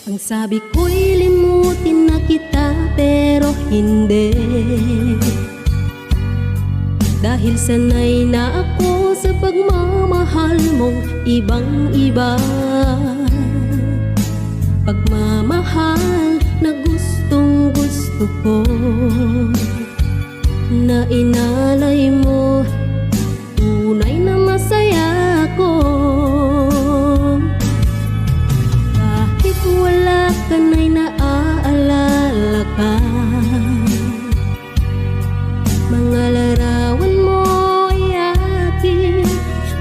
Ang sabi ko'y limutin na kita, pero hindi. Dahil sanay na ako sa pagmamahal mong ibang-iba. Pagmamahal na gustong gusto ko, na inalay mo, tunay na masaya ko. Kahit wala ka na'y naaalala ka, mga larawan mo ay aking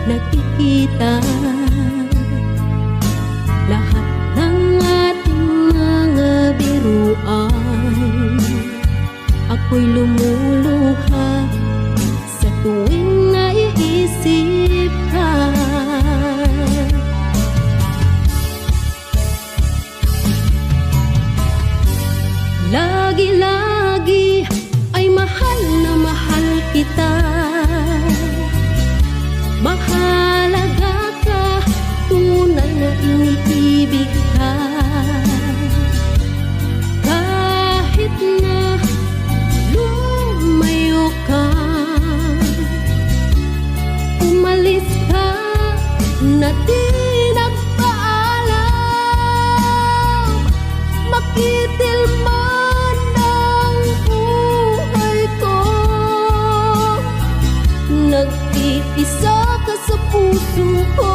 nakikita. Lahat ng ating mga biruan, ako'y lumuluha sa tuwing naiisip ka. Lagi-lagi ay mahal na mahal kita. Mahalaga ka, tunay na iniibig ka. Kahit na lumayo ka, umalis ka na di nagpaalam, makitil man ang buhay ko. Nag-iisa ka sa puso ko.